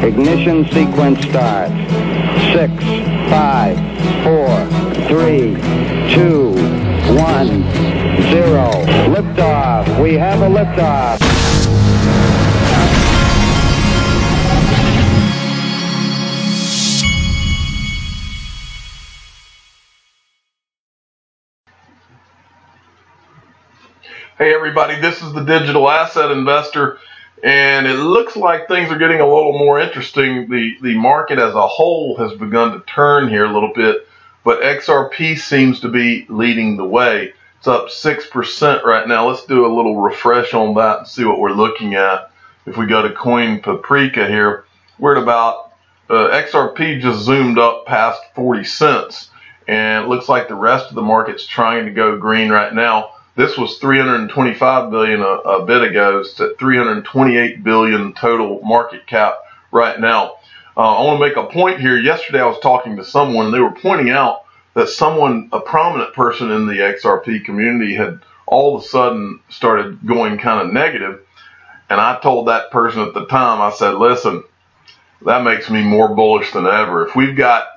Ignition sequence start. 6, 5, 4, 3, 2, 1, 0. Liftoff. We have a liftoff. Hey everybody, this is the Digital Asset Investor, and it looks like things are getting a little more interesting. The market as a whole has begun to turn here a little bit, but XRP seems to be leading the way. It's up 6% right now. Let's do a little refresh on that and see what we're looking at. If we go to Coin Paprika here, we're at about, XRP just zoomed up past 40 cents, and it looks like the rest of the market's trying to go green right now. This was 325 billion a bit ago. It's at 328 billion total market cap right now. I want to make a point here. Yesterday I was talking to someone, and they were pointing out that a prominent person in the XRP community had all of a sudden started going kind of negative. And I told that person at the time, I said, listen, that makes me more bullish than ever. If we've got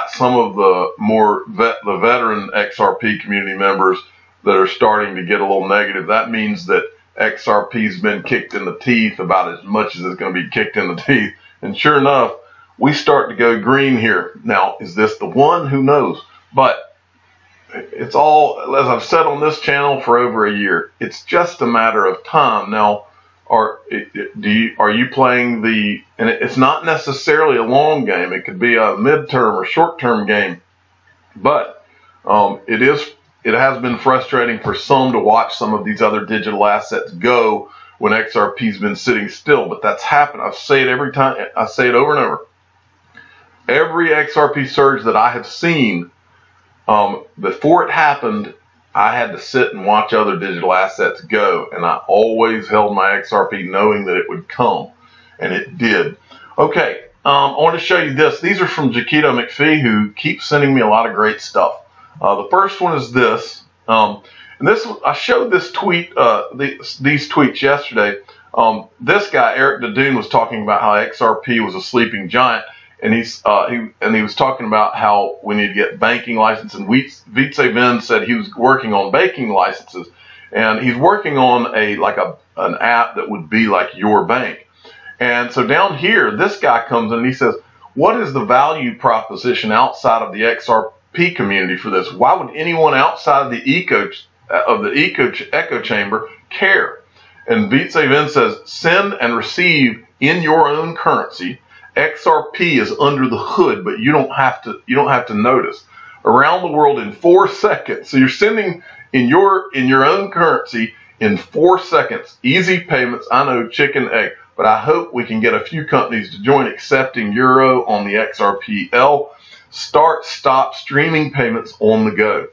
some of the veteran XRP community members that are starting to get a little negative, that means that XRP's been kicked in the teeth about as much as it's going to be kicked in the teeth. And sure enough, we start to go green here. Now, is this the one? Who knows? But it's all, as I've said on this channel for over a year, it's just a matter of time. Now, are you playing and it's not necessarily a long game. It could be a midterm or short-term game, but it has been frustrating for some to watch some of these other digital assets go when XRP's been sitting still, but that's happened. I say it every time. I say it over and over. Every XRP surge that I have seen, before it happened, I had to sit and watch other digital assets go, and I always held my XRP knowing that it would come, and it did. Okay, I want to show you this. These are from Jaquito McPhee, who keeps sending me a lot of great stuff. The first one is this, and I showed this tweet, these tweets yesterday. This guy Eric Dadoon was talking about how XRP was a sleeping giant, and he was talking about how we need to get banking license. And Vice Vin said he was working on banking licenses, and he's working on an app that would be like your bank. And so down here, this guy comes in and he says, "What is the value proposition outside of the XRP community for this? Why would anyone outside of the echo chamber care?" And Vice Vin says, "Send and receive in your own currency. XRP is under the hood, but you don't have to notice. Around the world in 4 seconds." So you're sending in your own currency in 4 seconds. Easy payments. I know, chicken egg, but I hope we can get a few companies to join accepting euro on the XRPL. Start streaming payments on the go.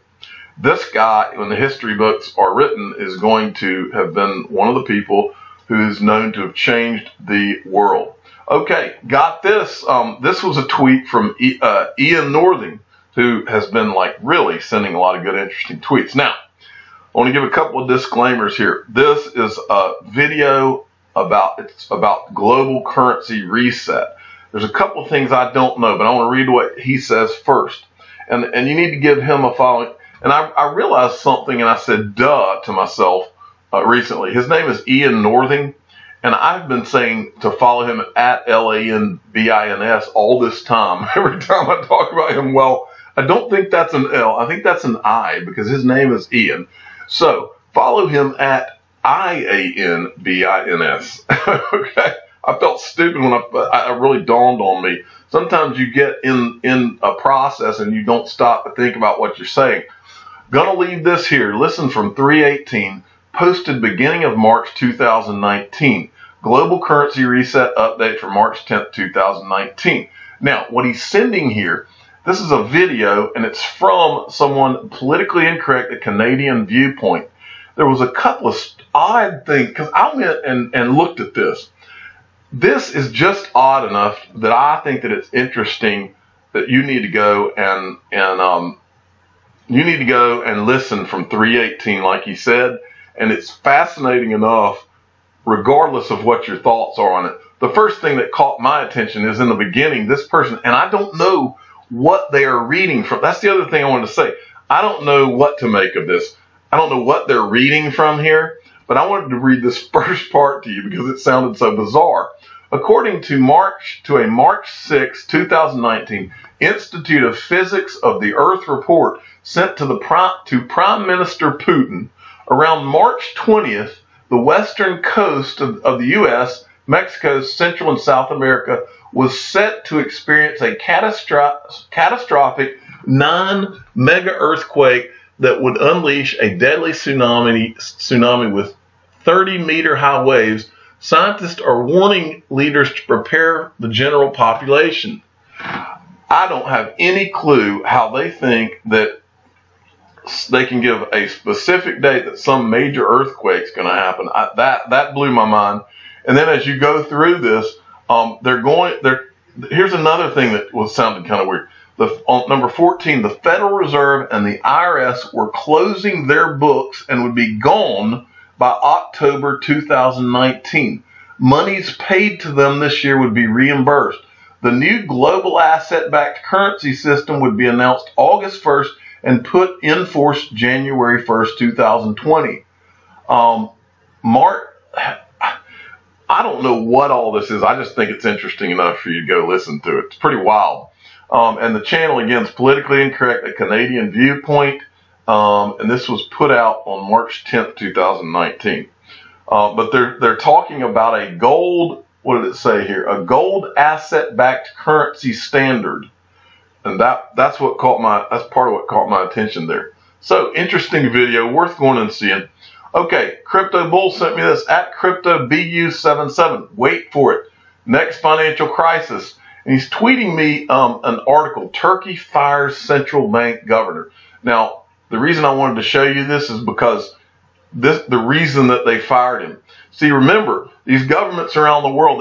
This guy, when the history books are written, is going to have been one of the people who is known to have changed the world. Okay, got this. This was a tweet from Ian Northing, who has been really sending a lot of good, interesting tweets. Now, I want to give a couple of disclaimers here. This is a video about global currency reset. There's a couple of things I don't know, but I want to read what he says first. And you need to give him a following. And I realized something, and I said, duh, to myself recently. His name is Ian Northing, and I've been saying to follow him at LANBINS all this time. Every time I talk about him, well, I don't think that's an L. I think that's an I, because his name is Ian. So follow him at IANBINS. Okay? I felt stupid when it really dawned on me. Sometimes you get in a process and you don't stop to think about what you're saying. Gonna leave this here. Listen from 3/18, posted beginning of March 2019. Global currency reset update for March 10th, 2019. Now, what he's sending here, this is a video, and it's from someone politically incorrect, a Canadian viewpoint. There was a couple of odd things, because I went and looked at this. This is just odd enough that I think that it's interesting that you need to go and listen from 3/18, like he said, and it's fascinating enough, regardless of what your thoughts are on it. the first thing that caught my attention is in the beginning, this person, and I don't know what they are reading from. That's the other thing I wanted to say. I don't know what to make of this. I don't know what they're reading from here, but I wanted to read this first part to you because it sounded so bizarre. According to a March 6, 2019 Institute of Physics of the Earth report sent to Prime Minister Putin, around March 20th, the western coast of the U.S., Mexico, Central and South America was set to experience a catastrophic 9-mega earthquake that would unleash a deadly tsunami with 30-meter high waves. Scientists are warning leaders to prepare the general population. I don't have any clue how they think that they can give a specific date that some major earthquake is going to happen. That blew my mind. And then as you go through this, here's another thing that was sounding kind of weird. On number 14, the Federal Reserve and the IRS were closing their books and would be gone by October 2019. Monies paid to them this year would be reimbursed. The new global asset-backed currency system would be announced August 1st and put in force January 1st, 2020. I don't know what all this is. I just think it's interesting enough for you to go listen to it. It's pretty wild. And the channel, again, is Politically Incorrect, a Canadian Viewpoint. And this was put out on March 10th, 2019. But they're talking about a gold, what did it say here? A gold asset-backed currency standard. And that's part of what caught my attention there. So, interesting video, worth going and seeing. Okay, Crypto Bull sent me this at CryptoBU77. Wait for it. Next financial crisis. And he's tweeting me an article, Turkey fires central bank governor. Now, the reason I wanted to show you this is because the reason that they fired him. See, remember, these governments around the world,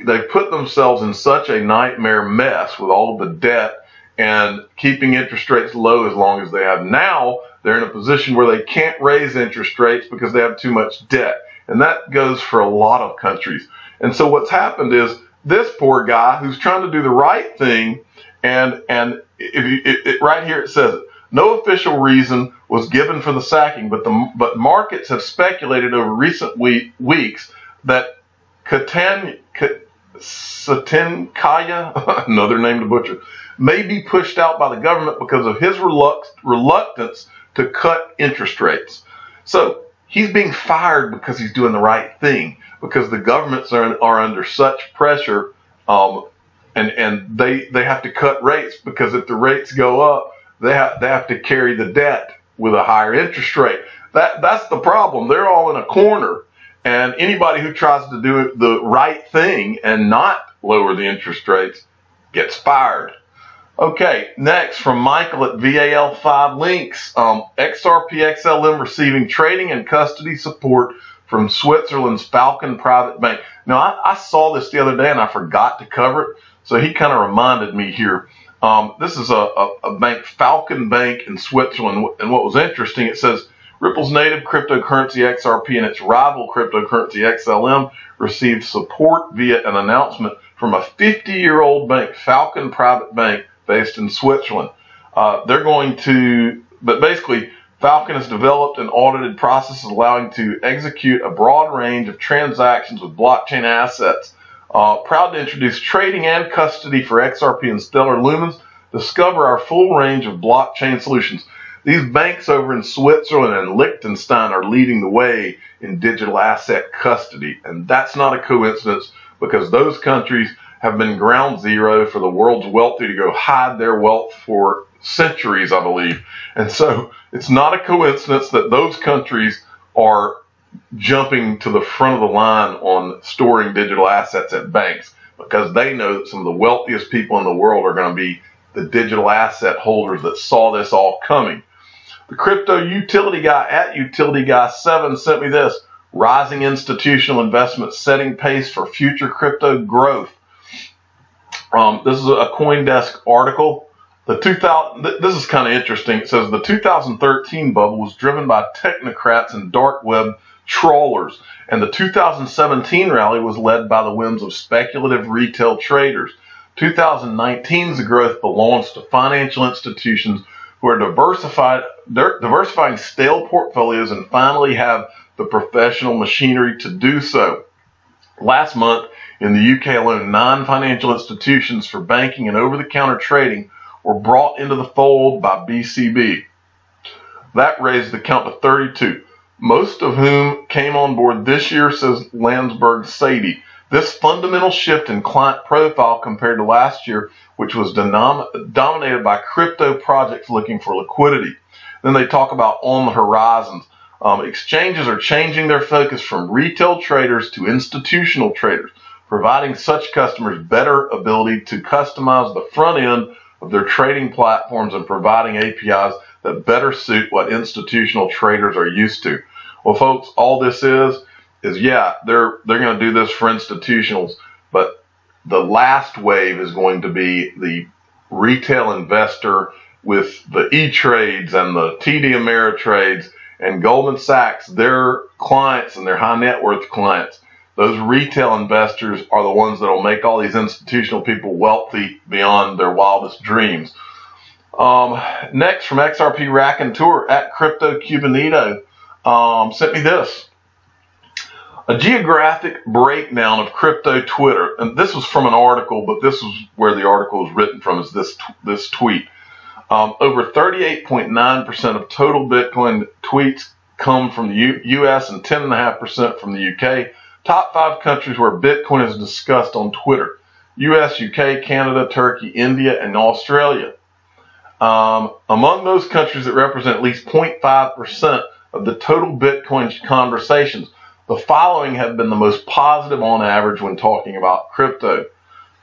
they've put themselves in such a nightmare mess with all of the debt and keeping interest rates low as long as they have. Now, they're in a position where they can't raise interest rates because they have too much debt. And that goes for a lot of countries. And so what's happened is this poor guy who's trying to do the right thing, and right here it says it. No official reason was given for the sacking, but markets have speculated over recent weeks that Satinkaya, another name to butcher, may be pushed out by the government because of his reluctance to cut interest rates. So he's being fired because he's doing the right thing, because the governments are under such pressure, and they have to cut rates, because if the rates go up, they have to carry the debt with a higher interest rate. That's the problem. They're all in a corner, and anybody who tries to do the right thing and not lower the interest rates gets fired. Okay, next from Michael at VAL5 Links. XRP XLM receiving trading and custody support from Switzerland's Falcon Private Bank. Now, I saw this the other day and I forgot to cover it, so he kind of reminded me here. This is a bank, Falcon Bank in Switzerland, and what was interesting, it says Ripple's native cryptocurrency XRP and its rival cryptocurrency XLM received support via an announcement from a 50-year-old bank, Falcon Private Bank, based in Switzerland. But basically, Falcon has developed and audited processes allowing to execute a broad range of transactions with blockchain assets. Proud to introduce trading and custody for XRP and Stellar Lumens. Discover our full range of blockchain solutions. These banks over in Switzerland and Liechtenstein are leading the way in digital asset custody. And that's not a coincidence, because those countries have been ground zero for the world's wealthy to go hide their wealth for centuries, I believe. And so it's not a coincidence that those countries are jumping to the front of the line on storing digital assets at banks, because they know that some of the wealthiest people in the world are going to be the digital asset holders that saw this all coming. The crypto utility guy at Utility Guy 7 sent me this. Rising institutional investment setting pace for future crypto growth. This is a CoinDesk article. This is kind of interesting. It says the 2013 bubble was driven by technocrats and dark web trawlers. And the 2017 rally was led by the whims of speculative retail traders. 2019's growth belongs to financial institutions who are diversifying stale portfolios and finally have the professional machinery to do so. Last month, in the UK alone, 9 financial institutions for banking and over-the-counter trading were brought into the fold by BCB. That raised the count to 32, most of whom came on board this year, says Landsberg Sadie. This fundamental shift in client profile compared to last year, which was dominated by crypto projects looking for liquidity. Then they talk about on the horizons. Exchanges are changing their focus from retail traders to institutional traders, providing such customers better ability to customize the front end of their trading platforms and providing APIs that better suit what institutional traders are used to. Well, folks, all this is yeah, they're going to do this for institutionals, but the last wave is going to be the retail investor with the E-Trades and the TD Ameritrades and Goldman Sachs, their clients and their high net worth clients. Those retail investors are the ones that will make all these institutional people wealthy beyond their wildest dreams. Next, from XRP Rack and Tour at Crypto Cubanito, sent me this. A geographic breakdown of crypto Twitter. And this was from an article, but this is where the article was written from, is this tweet. Over 38.9% of total Bitcoin tweets come from the U.S. and 10.5% from the U.K. Top 5 countries where Bitcoin is discussed on Twitter: U.S., U.K., Canada, Turkey, India, and Australia. Among those countries that represent at least 0.5% of the total Bitcoin conversations, the following have been the most positive on average when talking about crypto: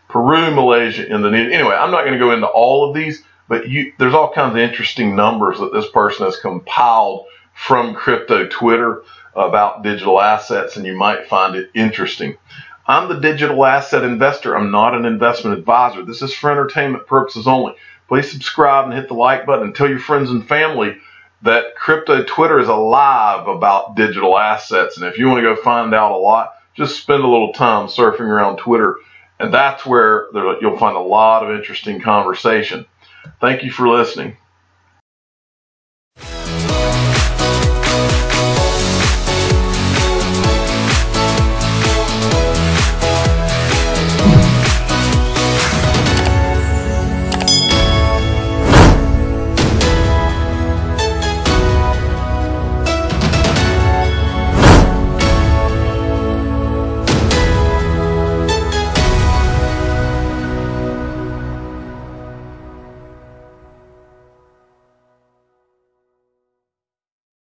Peru, Malaysia, Indonesia. Anyway, I'm not going to go into all of these, but there's all kinds of interesting numbers that this person has compiled from crypto Twitter about digital assets, and you might find it interesting. I'm the digital asset investor. I'm not an investment advisor. This is for entertainment purposes only. Please subscribe and hit the like button and tell your friends and family that crypto Twitter is alive about digital assets. And if you want to go find out a lot, just spend a little time surfing around Twitter, and that's where you'll find a lot of interesting conversation. Thank you for listening.